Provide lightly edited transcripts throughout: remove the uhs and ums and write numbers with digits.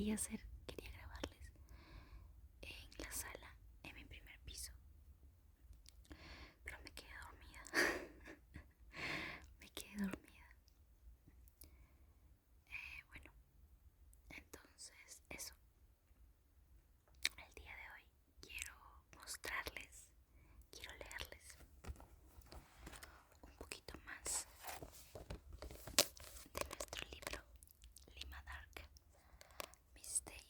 quería grabarles en la sala, en mi primer piso, pero me quedé dormida. Me quedé dormida. Bueno, entonces eso. El día de hoy quiero mostrarles, quiero leerles un poquito más de nuestro libro Lima Dark Mysterious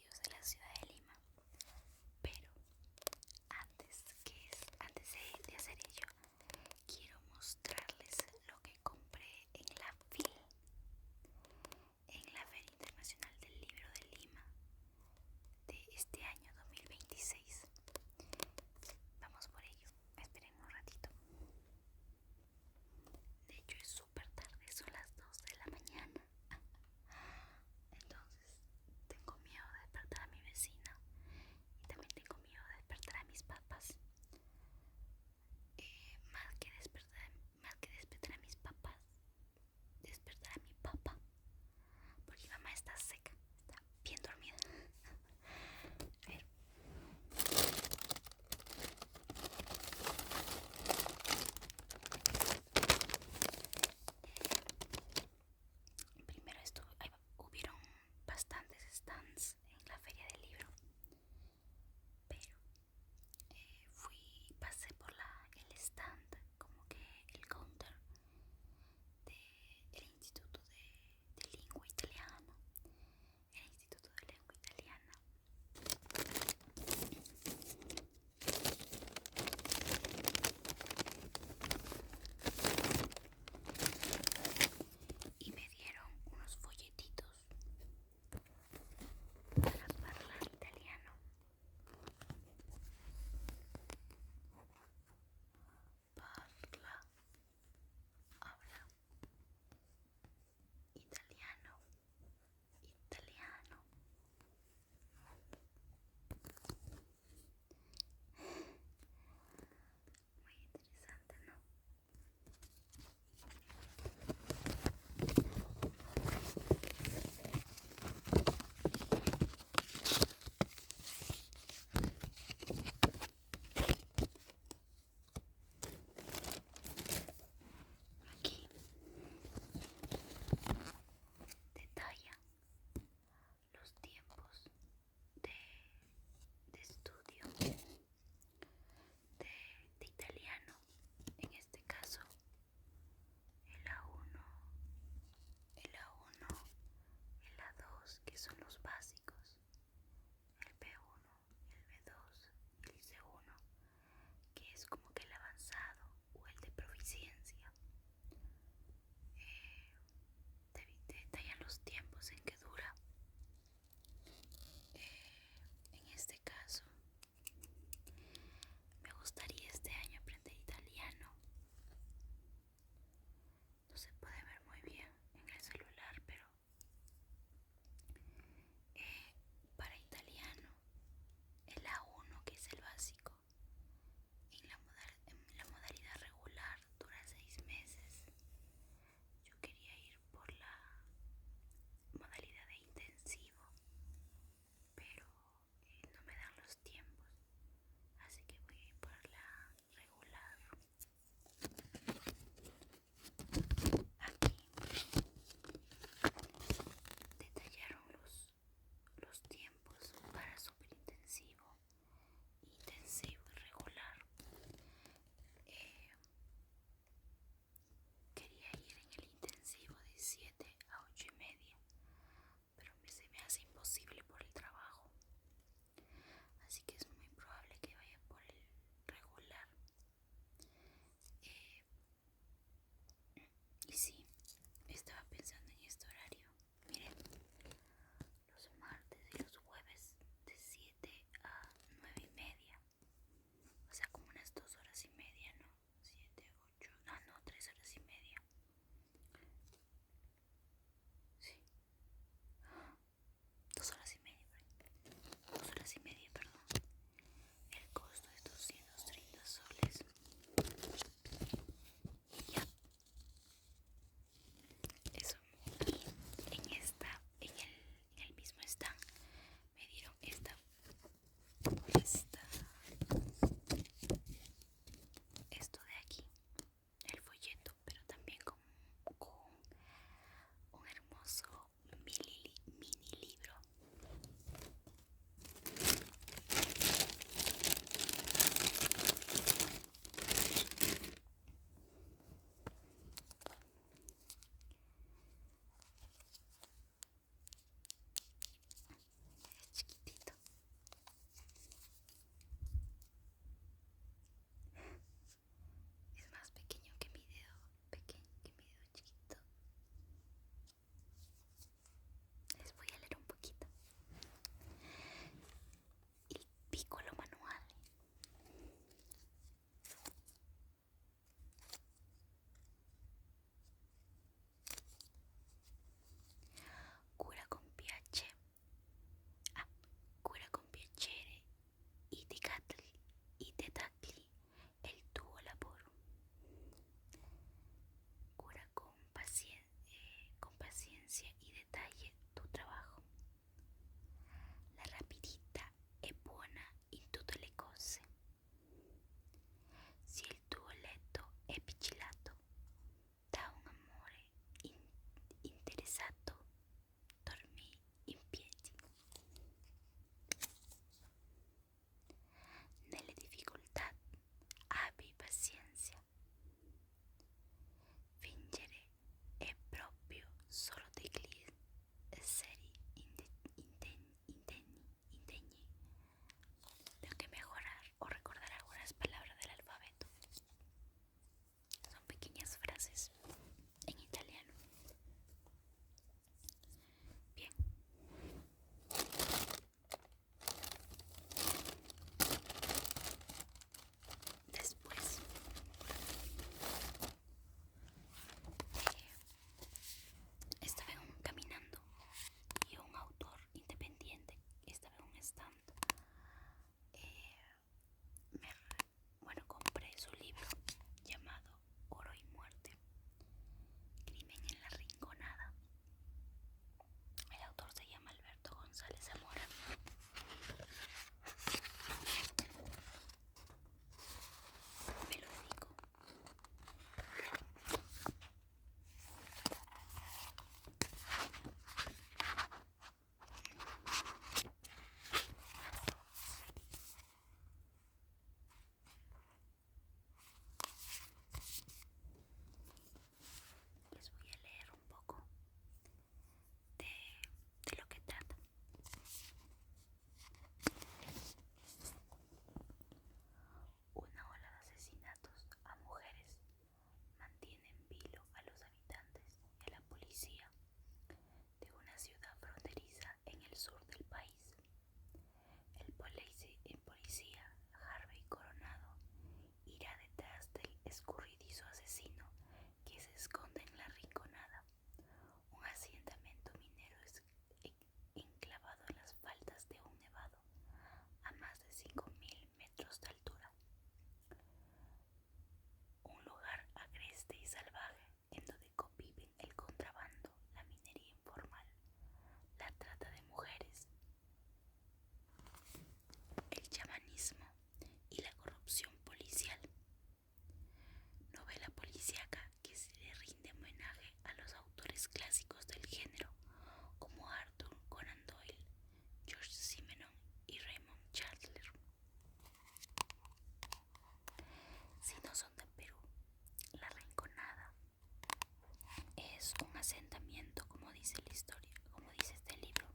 asentamiento, como dice la historia, como dice este libro.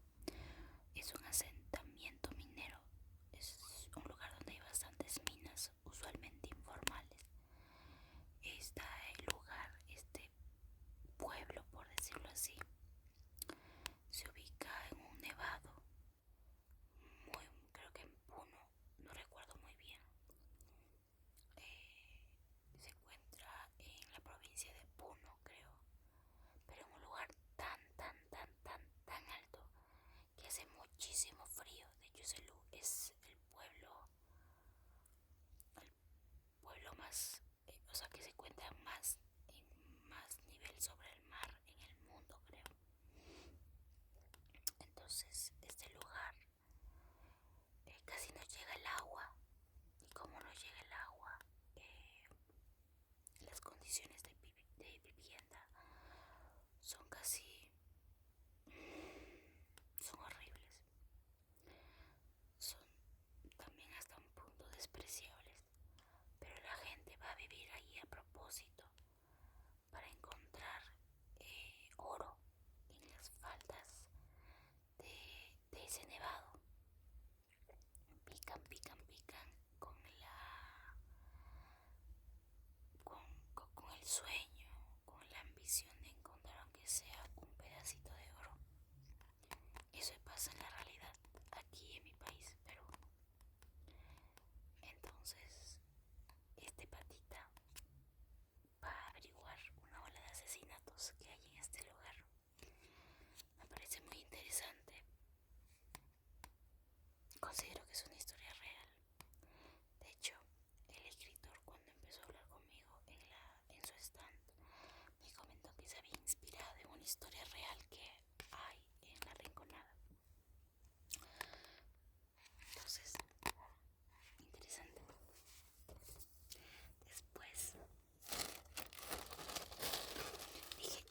Es un asentamiento minero. Es un lugar donde hay bastantes minas, usualmente informales. Está el lugar, este pueblo, por decirlo así, se ubica en un nevado, creo que en Puno, no recuerdo muy bien. Se encuentra en la provincia de Puno, creo, pero en un lugar tan alto que hace muchísimo frío. De hecho, es el pueblo más, o sea, que se encuentra en más nivel sobre el mar en el mundo, creo. Entonces, este lugar casi no llega el agua, y como no llega el agua, las condiciones de vivienda son casi, son horribles, son también hasta un punto despreciables, pero la gente va a vivir ahí a propósito para encontrar oro en las faldas de ese nevado. Pican con el sueño, con la ambición de encontrar aunque sea un pedacito de oro. Eso pasa en la realidad aquí en mi país, Perú. Entonces, este patita va a averiguar una ola de asesinatos que hay en este lugar. Me parece muy interesante. Considero que es una historia real. De hecho, el escritor, cuando empezó a hablar conmigo en su stand, me comentó que se había inspirado en una historia real que hay en La Rinconada. Entonces, interesante. Después dije,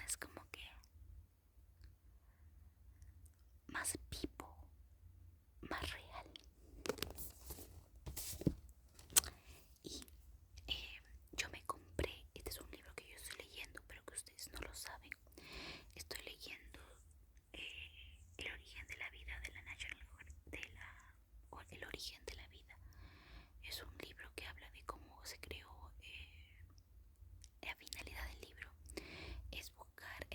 más como que más vivo, más real. Y yo me compré, este es un libro que yo estoy leyendo, pero que ustedes no lo saben. Estoy leyendo El origen de la vida de la National o El origen de la vida. Es un libro que habla de cómo se creó. La finalidad del libro es buscar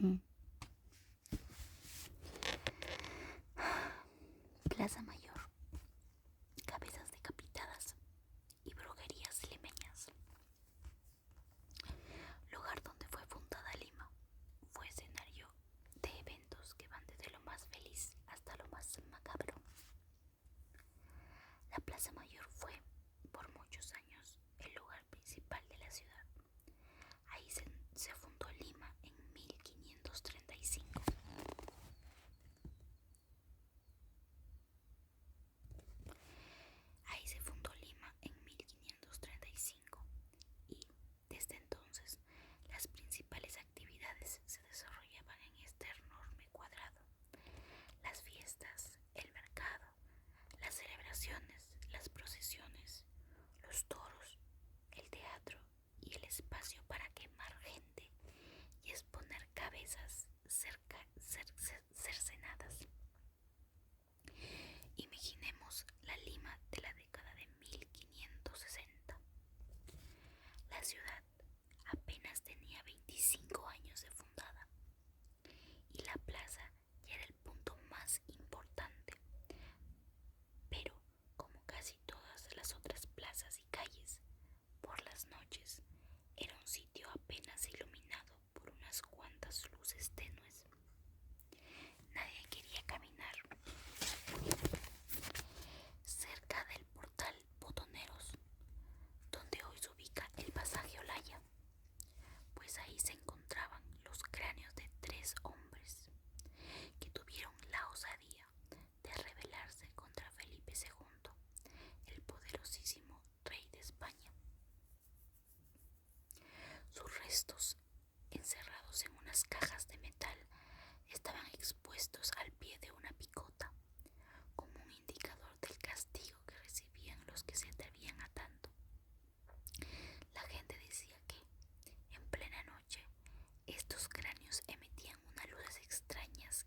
Mm. Plaza Mayor, cabezas decapitadas y brujerías limeñas. Lugar donde fue fundada Lima, fue escenario de eventos que van desde lo más feliz hasta lo más macabro. La Plaza Mayor fue, por muchos años, el lugar principal de la ciudad. Ahí se fundó Lima en 1535. Ahí se fundó Lima en 1535 y desde entonces las principales actividades se desarrollaban en este enorme cuadrado. Las fiestas, el mercado, las celebraciones, las procesiones, los toros, el teatro y el espacio para quemar gente y exponer cabezas cercenadas. Imaginemos la Lima de la década de 1560. La ciudad apenas tenía 25 años de fundada y la plaza ya era el punto más importante. Pero, como casi todas las otras plazas y calles, por las noches era un sitio apenas iluminado por unas cuantas luces tenues. Nadie quería caminar cerca del portal Botoneros, donde hoy se ubica el pasaje Olaya, pues ahí se encontraban los cráneos de 3 hombres que tuvieron la osadía de rebelarse contra Felipe II, el poderosísimo rey de España. Sus restos, encerrados en unas cajas de metal, estaban expuestos al pie de una picota, como un indicador del castigo que recibían los que se atrevían a tanto. La gente decía que, en plena noche, estos cráneos emitían unas luces extrañas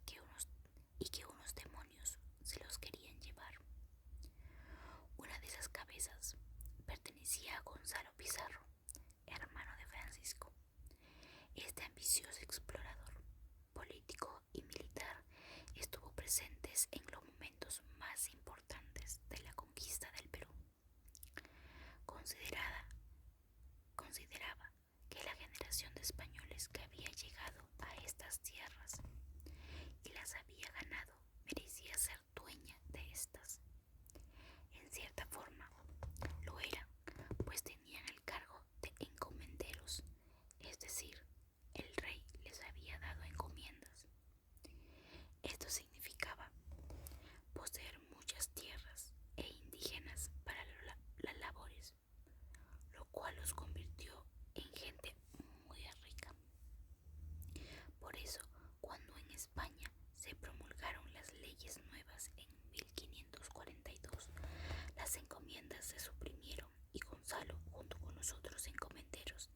y que unos demonios se los querían llevar. Una de esas cabezas pertenecía a Gonzalo Pizarro, hermano de Francisco. Este ambicioso explorador, político y militar, estuvo presente en los momentos más importantes de la conquista del Perú. Consideraba que la generación de españoles que había llegado a estas tierras y las había ganado merecía ser dueña de estas. En cierta forma lo eran, pues tenían el cargo de encomenderos, es decir, el rey les había dado encomiendas. Esto significaba poseer muchas tierras e indígenas para las labores, lo cual los convirtió en gente muy rica. Por eso, cuando en España se promulgaron las leyes nuevas en 1542, las encomiendas se suprimieron y Gonzalo, junto con los otros encomenderos,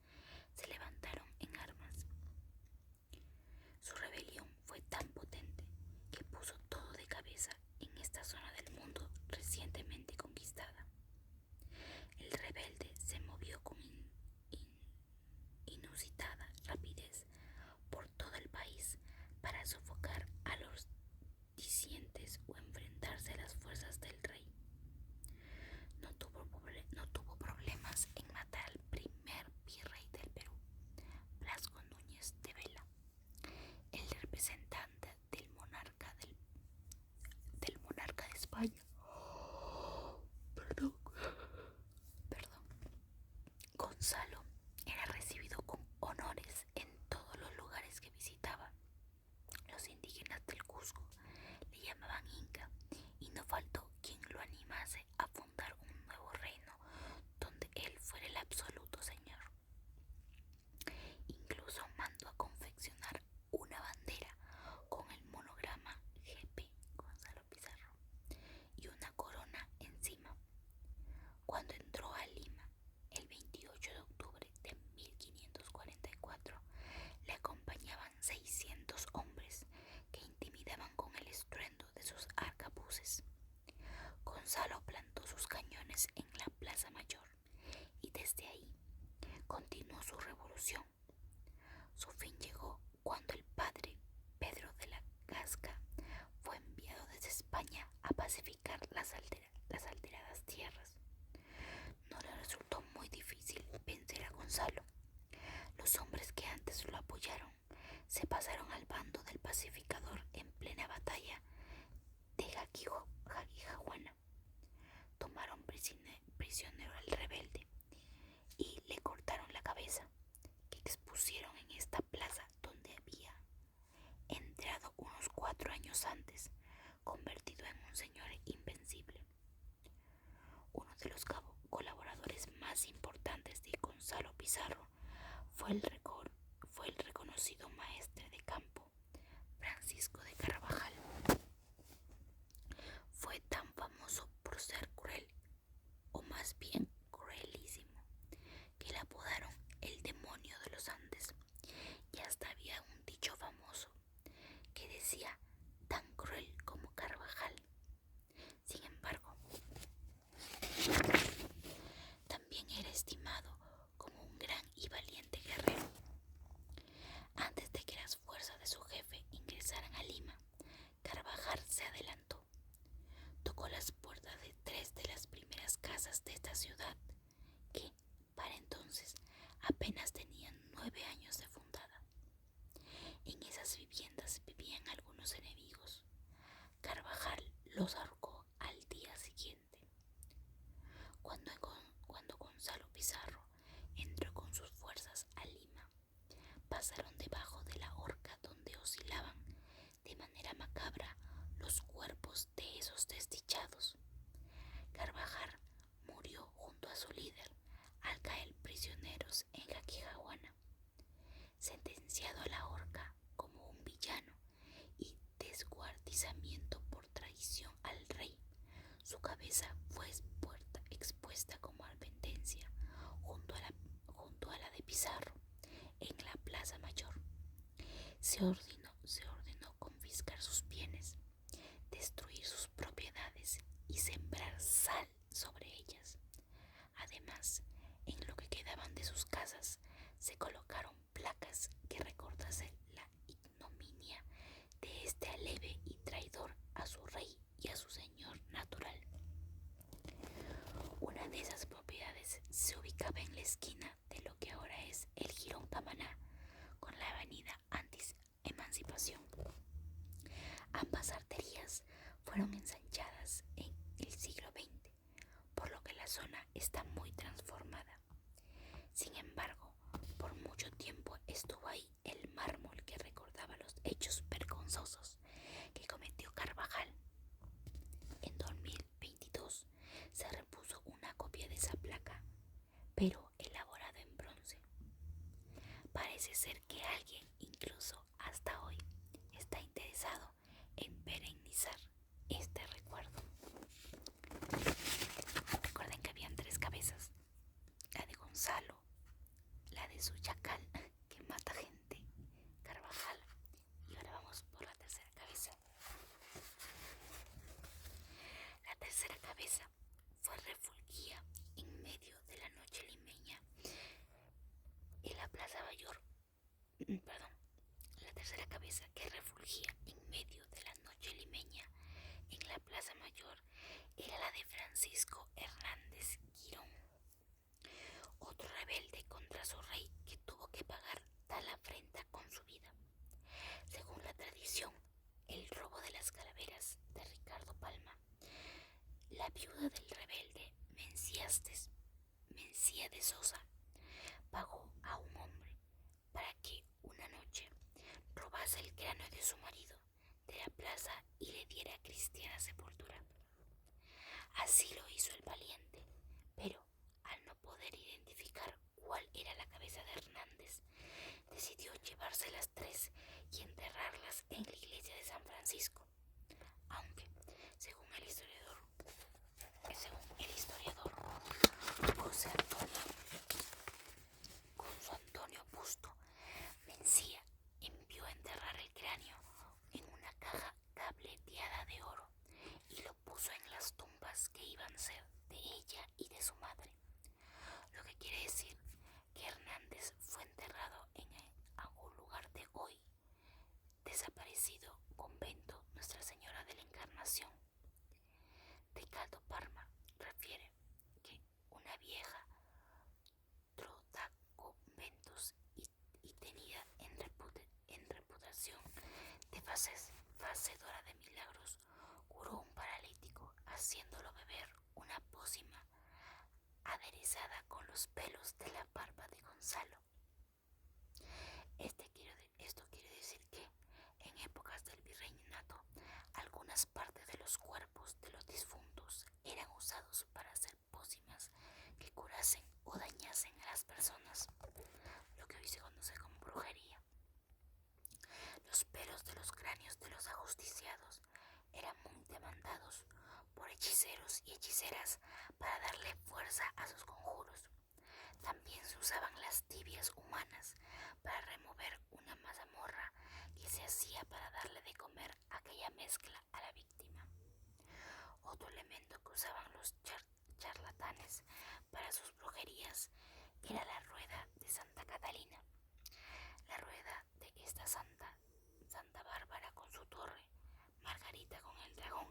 se levantaron en armas. Su rebelión fue tan potente que puso todo de cabeza en esta zona del mundo recientemente conquistada. El rebelde se movió con inusitada rapidez por todo el país para sofocar a los disidentes o enfrentarse a las fuerzas del rey. No tuvo problemas en matar al primer virrey del Perú, Blasco Núñez de Vela, el representante del monarca de España. Perdón. Gonzalo era recibido con honores en todos los lugares que visitaba. Los indígenas del Cusco le llamaban Inca y no faltó quien lo animase a fundar un nuevo reino donde él fuera el absoluto señor. Incluso mandó a confeccionar una bandera con el monograma GP Gonzalo Pizarro y una corona encima. Cuando entró a Lima el 28 de octubre de 1544, le acompañaban 600 hombres que intimidaban con el estruendo de sus arcabuces. Gonzalo plantó sus cañones en la Plaza Mayor y desde ahí continuó su revolución. Su fin llegó cuando el padre 4 años antes, convertido en un señor invencible. Uno de los colaboradores más importantes de Gonzalo Pizarro fue fue el reconocido maestre de campo, Francisco de Carvajal. Fue tan famoso por ser cruel, o más bien cruelísimo, que le apodaron el demonio de los Andes, y hasta había un dicho famoso que decía tan cruel como Carvajal. Sin embargo, también era estimado como un gran y valiente guerrero. Antes de que las fuerzas de su jefe ingresaran a Lima, Carvajal se adelantó. Tocó las puertas de 3 de las primeras casas de esta ciudad, que, para entonces, apenas tenían 9 años de fundada. En esas viviendas vivían algunos enemigos. Carvajal los ahorcó al día siguiente. Cuando Gonzalo Pizarro entró con sus fuerzas a Lima, pasaron debajo de la horca donde oscilaban de manera macabra los cuerpos de esos desdichados. Carvajal murió junto a su líder al caer prisioneros en Jaquijahuana, sentenciado a la horca como un villano y descuartizamiento por traición al rey. Su cabeza fue expuesta como advertencia junto a la de Pizarro en la Plaza Mayor. Se ordenó confiscar sus bienes, destruir sus propiedades y sembrar sal sobre ellas. Además, en lo que quedaban de sus casas se colocaron placas que recordasen la ignominia de este aleve y traidor a su rey y a su señor natural. Una de esas propiedades se ubicaba en la esquina de lo que ahora es el Jirón Camaná con la avenida Emancipación. Ambas arterias fueron ensanchadas en el siglo XX, por lo que la zona está muy transformada. Sin embargo, por mucho tiempo estuvo ahí el mármol que recordaba los hechos vergonzosos que cometió Carvajal. En 2022 se repuso una copia de esa placa, pero elaborada en bronce. Parece ser que alguien, incluso hasta hoy, está interesado en perennizar este recuerdo. Recuerden que habían 3 cabezas: la de Gonzalo, la de su chacal que mata gente, Carvajal, y ahora vamos por la tercera cabeza. La tercera cabeza fue refulgía en medio de la noche limeña en la Plaza Mayor. La tercera cabeza que refulgía en medio de la noche limeña en la Plaza Mayor era la de Francisco Hernández Girón, otro rebelde contra su rey que tuvo que pagar tal afrenta con su vida. Según la tradición, el robo de las calaveras de Ricardo Palma, la viuda del rebelde Mencía de Sosa pagó a un hombre para que una noche robase el cráneo de su marido de la plaza y le diera cristiana sepultura. Así lo hizo el valiente, pero al no poder identificar cuál era la cabeza de Hernández, decidió llevarse las 3 y enterrarlas en la iglesia de San Francisco, aunque según el historiador José Antonio Busto, Mencía envió a enterrar el cráneo en una caja tableteada de oro y lo puso en las tumbas que iban a ser de ella y de su madre, lo que quiere decir que Hernández fue enterrado en algún lugar de hoy desaparecido convento Nuestra Señora de la Encarnación. Ricardo Palma refiere que una vieja trota conventos y tenida en reputación de facedora de milagros, curó un paralítico haciéndolo beber una pócima aderezada con los pelos de la barba de Gonzalo. Esto quiere decir que en épocas del virreinato cráneos de los ajusticiados eran muy demandados por hechiceros y hechiceras para darle fuerza a sus conjuros. También se usaban las tibias humanas para remover una mazamorra que se hacía para darle de comer aquella mezcla a la víctima. Otro elemento que usaban los charlatanes para sus brujerías era la rueda de Santa Catalina. La rueda de esta santa, Santa Bárbara con su torre, Margarita con el dragón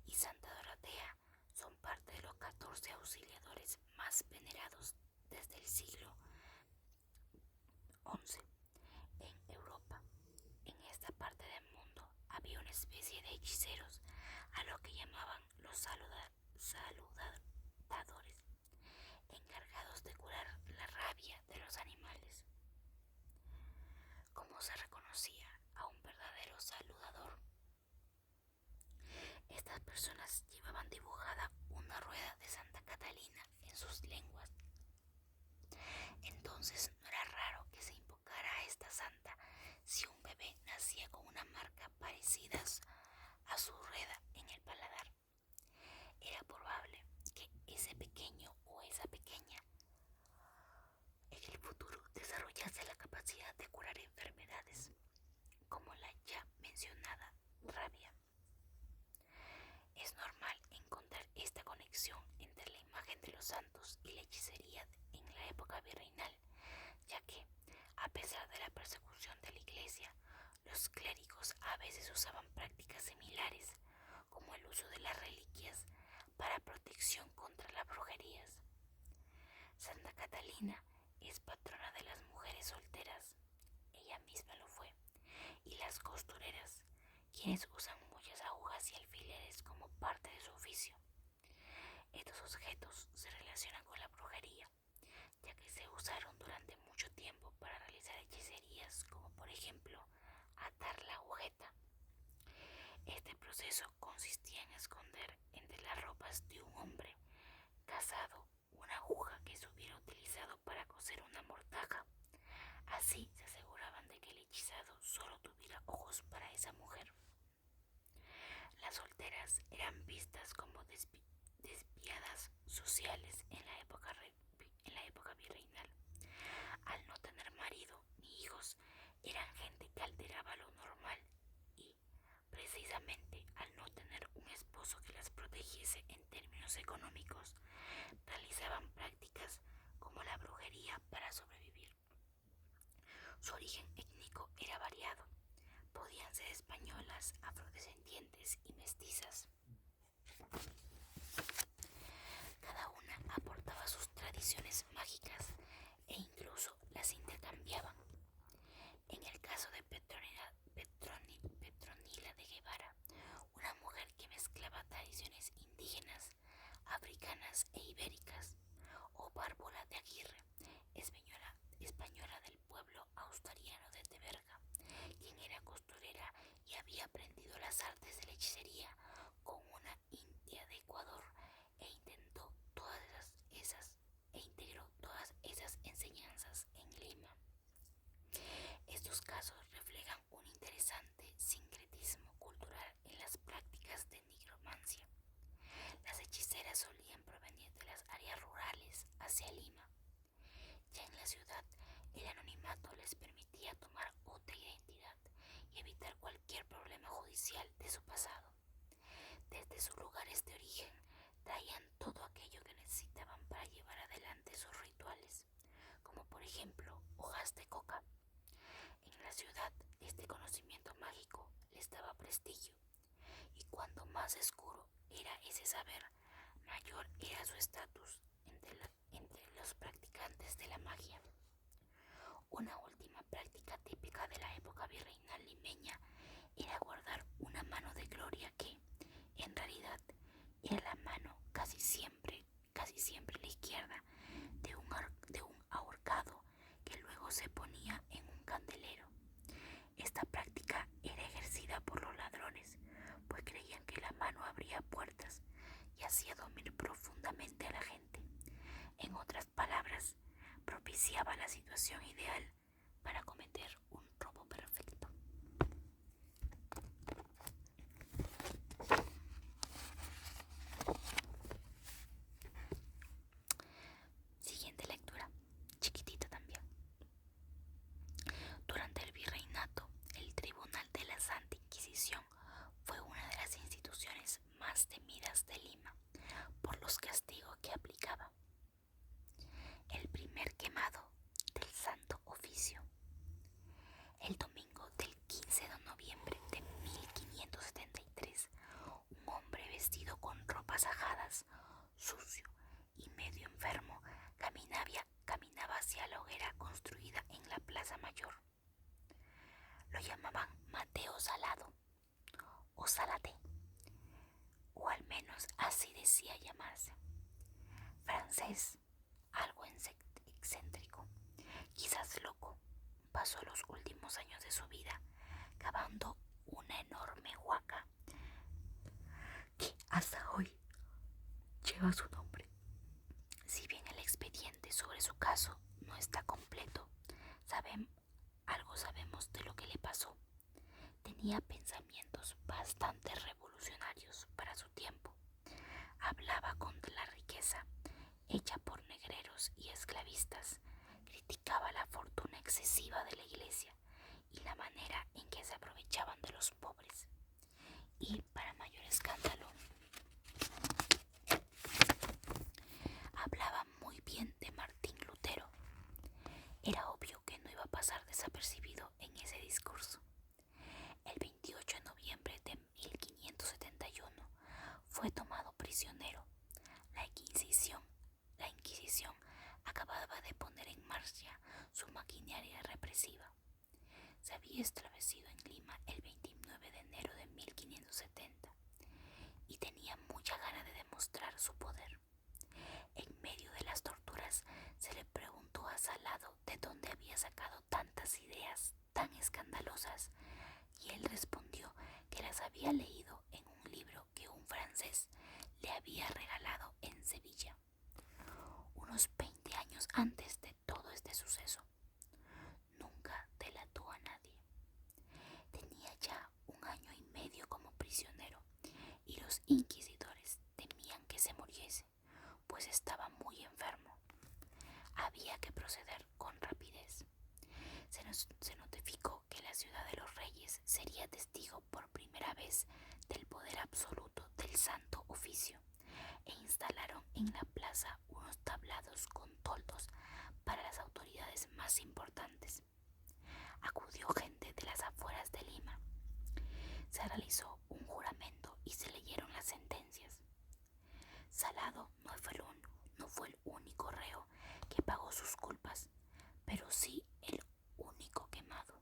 y Santa Dorotea son parte de los 14 auxiliadores más venerados desde el siglo XI. En Europa, en esta parte del mundo, había una especie de hechiceros a los que llamaban los saludadores, encargados de curar la rabia de los animales. ¿Cómo se reconocía a un verdadero saludador? Estas personas llevaban dibujada una rueda de Santa Catalina en sus lenguas. Entonces no era raro que se invocara a esta santa si un bebé nacía con una marca parecida a su rueda en el paladar. Era probable que ese pequeño o esa pequeña en el futuro desarrollase la capacidad de curar enfermedades, como la ya mencionada rabia. Es normal encontrar esta conexión entre la imagen de los santos y la hechicería en la época virreinal, ya que, a pesar de la persecución de la Iglesia, los clérigos a veces usaban prácticas similares, como el uso de las reliquias para protección contra las brujerías. Santa Catalina es patrona de las mujeres solteras, ella misma lo fue, y las costureras, quienes usan muchas agujas y alfileres como parte de su oficio. Estos objetos se relacionan con la brujería, ya que se usaron durante mucho tiempo para realizar hechicerías, como por ejemplo atar la agujeta. Este proceso consistía en esconder entre las ropas de un hombre casado una aguja que se hubiera utilizado para coser una mortaja. Así se aseguraban de que el hechizado solo tuviera ojos para esa mujer. Las solteras eran vistas como desviadas sociales en la época virreinal. Al no tener marido ni hijos, eran gente que alteraba lo normal y, precisamente al no tener un esposo que las protegiese en términos económicos, realizaban prácticas como la brujería para sobrevivir. Su origen étnico era variado. Podían ser españolas, afrodescendientes y mestizas. Cada una aportaba sus tradiciones mágicas e incluso las intercambiaban. En el caso de Petronila de Guevara, una mujer que mezclaba tradiciones indígenas, africanas e ibéricas, o Bárbara de Aguirre, española del pueblo asturiano de Teberga, quien era costurera y había aprendido las artes de la hechicería con una india de Ecuador e integró todas esas enseñanzas en Lima. Estos casos reflejan un interesante sincretismo cultural en las prácticas de nigromancia. Las hechiceras solían provenir de las áreas rurales hacia Lima. Ya en la ciudad, el anonimato les permitía tomar otra identidad y evitar cualquier problema judicial de su pasado. Desde sus lugares de origen, traían todo aquello que necesitaban para llevar adelante sus rituales, como por ejemplo hojas de coca. En la ciudad, este conocimiento mágico les daba prestigio, y cuanto más oscuro era ese saber, mayor era su estatus entre los practicantes de la magia. Una última práctica típica de la época virreinal limeña era guardar una mano de gloria que, en realidad, era la mano casi siempre la izquierda de un ahorcado que luego se ponía en un candelero. Esta práctica era ejercida por los ladrones, pues creían que la mano abría puertas y hacía dormir profundamente a la gente. En otras palabras, propiciaba la situación ideal para cometer un robo perfecto. decía llamarse Francés, algo excéntrico, quizás loco. Pasó los últimos años de su vida cavando una enorme huaca que hasta hoy lleva su nombre. Si bien el expediente sobre su caso no está completo, algo sabemos de lo que le pasó. Tenía pensamientos bastante revolucionarios para su tiempo. Hablaba contra la riqueza hecha por negreros y esclavistas. Criticaba la fortuna excesiva de la iglesia y la manera en que se aprovechaban de los pobres. Y, para mayor escándalo, hablaba muy bien de Martín Lutero. Era obvio que no iba a pasar desapercibido en ese discurso. El 28 de noviembre de 1571 fue tomado prisionero. La Inquisición acababa de poner en marcha su maquinaria represiva. Se había establecido en Lima el 29 de enero de 1570 y tenía mucha gana de demostrar su poder. En medio de las torturas se le preguntó a Salado de dónde había sacado tantas ideas tan escandalosas, y él respondió que las había leído en un libro que un francés le había regalado en Sevilla, unos 20 años antes de todo este suceso. Nunca delató a nadie. Tenía ya 1 año y medio como prisionero y los inquisidores temían que se muriese, pues estaba muy enfermo. Había que proceder con rapidez. Se notificó que la ciudad de los Reyes sería testigo por primera vez del poder absoluto del Santo Oficio, e instalaron en la plaza unos tablados con toldos para las autoridades más importantes. Acudió gente de las afueras de Lima. Se realizó un juramento y se leyeron las sentencias. Salado no fue el único reo que pagó sus culpas, pero sí el único quemado.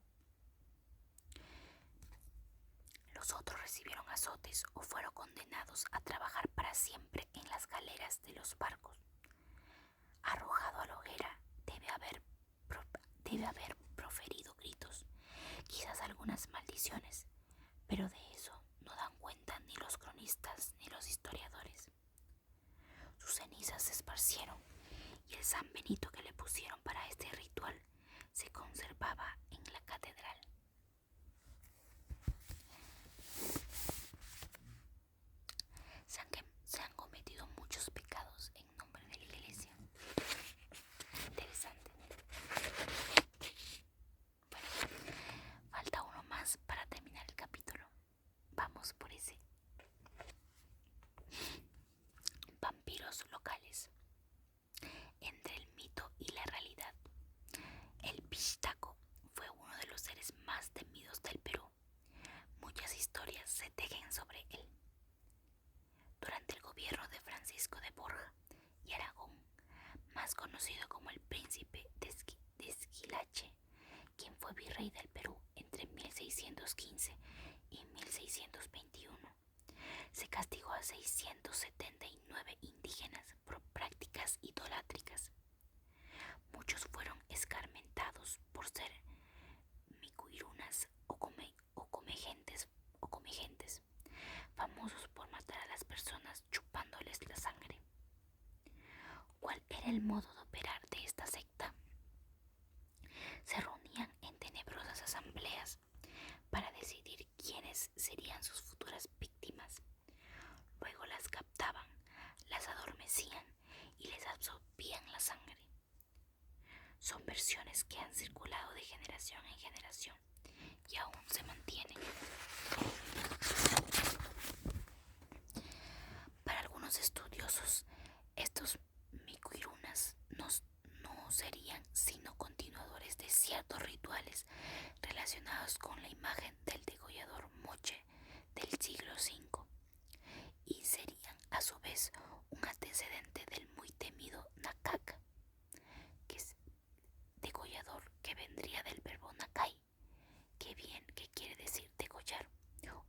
Los otros recibieron azotes o fueron condenados a trabajar para siempre en las galeras de los barcos. Arrojado a la hoguera, debe haber proferido gritos, quizás algunas maldiciones, pero de eso no dan cuenta ni los cronistas ni los historiadores. Sus cenizas se esparcieron y el San Benito que le pusieron para este ritual se conservaba en la catedral. Se han cometido muchos pecados en nombre de la iglesia. Interesante. Bueno, falta uno más para terminar el capítulo. Vamos por ese. Vampiros locales. Entre el mito y la realidad, el Pishtaco fue uno de los seres más temidos del Perú. Muchas historias se tejen sobre él. Durante el gobierno de Francisco de Borja y Aragón, más conocido como el príncipe de Esquilache, quien fue virrey del Perú entre 1615 y 1621, se castigó a 679 indígenas por prácticas idolátricas. Muchos fueron escarmentados por ser micuirunas o comegentes, famosos por matar a las personas chupándoles la sangre. ¿Cuál era el modo de operar de esta secta? Se reunían en tenebrosas asambleas para decidir quiénes serían sus futuras víctimas. Luego las captaban, las adormecían y les absorbían la sangre. Son versiones que han circulado de generación en generación y aún se mantienen. Para algunos estudiosos, estos micuirunas no serían sino continuadores de ciertos rituales relacionados con la imagen del degollador Moche del siglo V, y serían a su vez un antecedente del muy temido Nakak, que es degollador, que vendría del verbo Nakai, que quiere decir degollar,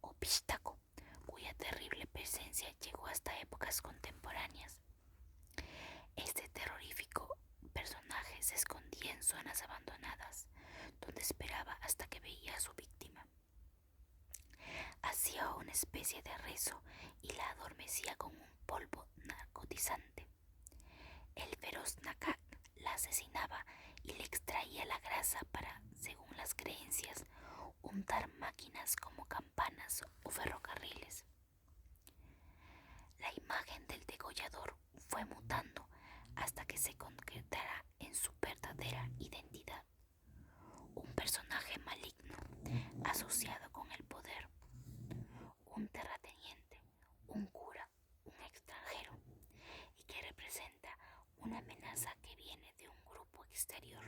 o Pishtaco, cuya terrible presencia llegó hasta épocas contemporáneas. zonas abandonadas, donde esperaba hasta que veía a su víctima. Hacía una especie de rezo y la adormecía con un polvo narcotizante. El feroz Nakak la asesinaba y le extraía la grasa para, según las creencias, untar máquinas como campanas o ferrocarriles. La imagen del degollador fue mutando hasta que se concretara en su verdadera identidad, un personaje maligno asociado con el poder, un terrateniente, un cura, un extranjero, y que representa una amenaza que viene de un grupo exterior.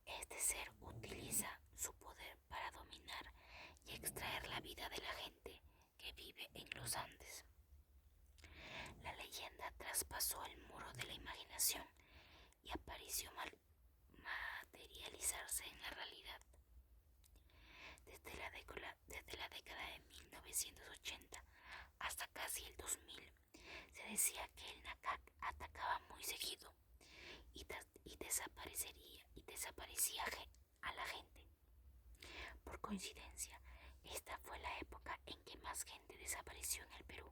Este ser utiliza su poder para dominar y extraer la vida de la gente que vive en los Andes. La leyenda traspasó el muro de la imaginación y apareció materializarse en la realidad. Desde la década de 1980 hasta casi el 2000, se decía que el Nakak atacaba muy seguido y desaparecía a la gente. Por coincidencia, esta fue la época en que más gente desapareció en el Perú,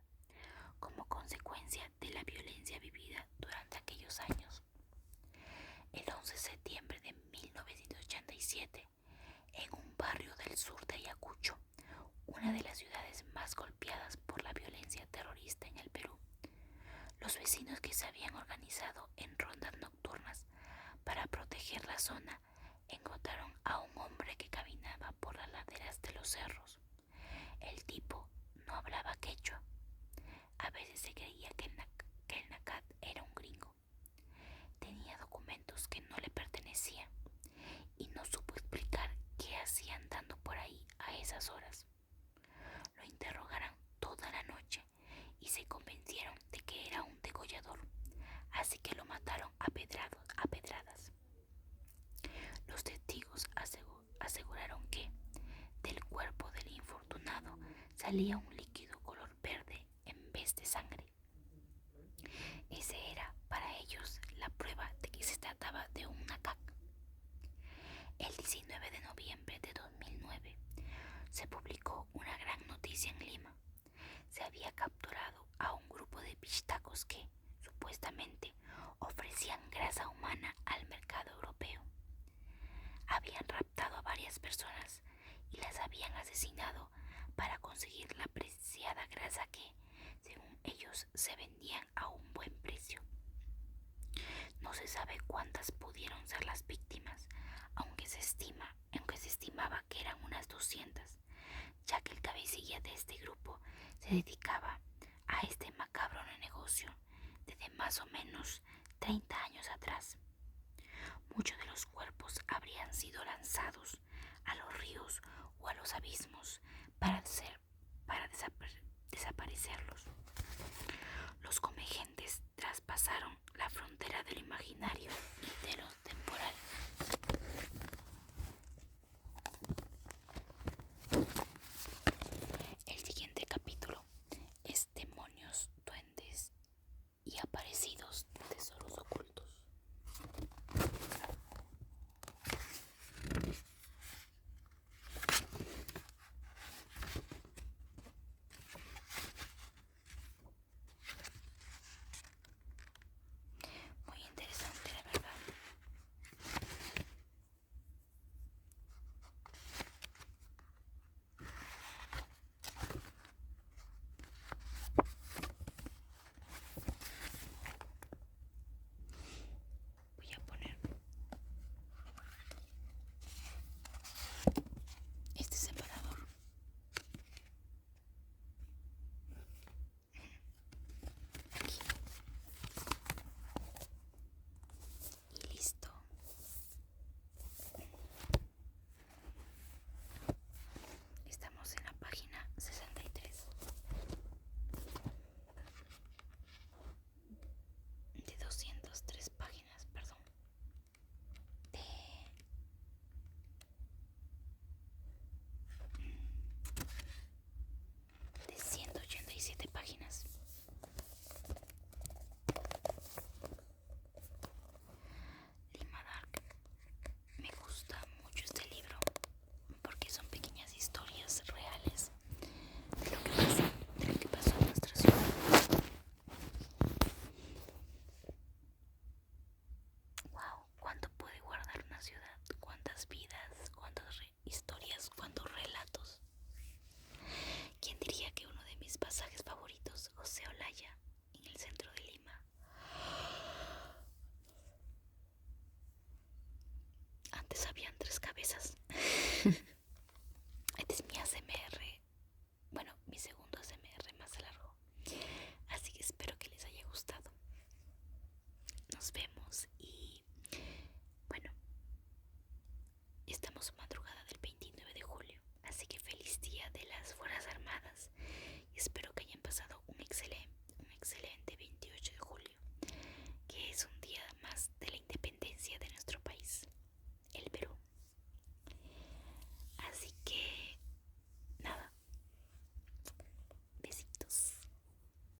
como consecuencia de la violencia vivida durante aquellos años. El 11 de septiembre de 1987, en un barrio del sur de Ayacucho, una de las ciudades más golpeadas por la violencia terrorista en el Perú, los vecinos que se habían organizado en rondas nocturnas para proteger la zona encontraron a un hombre que caminaba por las laderas de los cerros. El tipo no hablaba quechua. A veces se creía que el Nakat era un gringo. Tenía documentos que no le pertenecían y no supo explicar qué hacía andando por ahí a esas horas. Lo interrogaron toda la noche y se convencieron de que era un degollador, así que lo mataron a pedradas. Los testigos aseguraron que del cuerpo del infortunado salía un líquido color verde en vez de sangre. Ese era para ellos la prueba de que se trataba de un Nakak. El 19 de noviembre de 2009 se publicó una gran noticia en Lima. Se había capturado a un grupo de pichtacos que, supuestamente, ofrecían grasa humana al mercado europeo. Habían raptado a varias personas y las habían asesinado para conseguir la preciada grasa que, según ellos, se vendían a un buen precio. No se sabe cuántas pudieron ser las víctimas, aunque se estimaba que eran unas 200, ya que el cabecilla de este grupo se dedicaba a este macabro negocio desde más o menos 30 años atrás.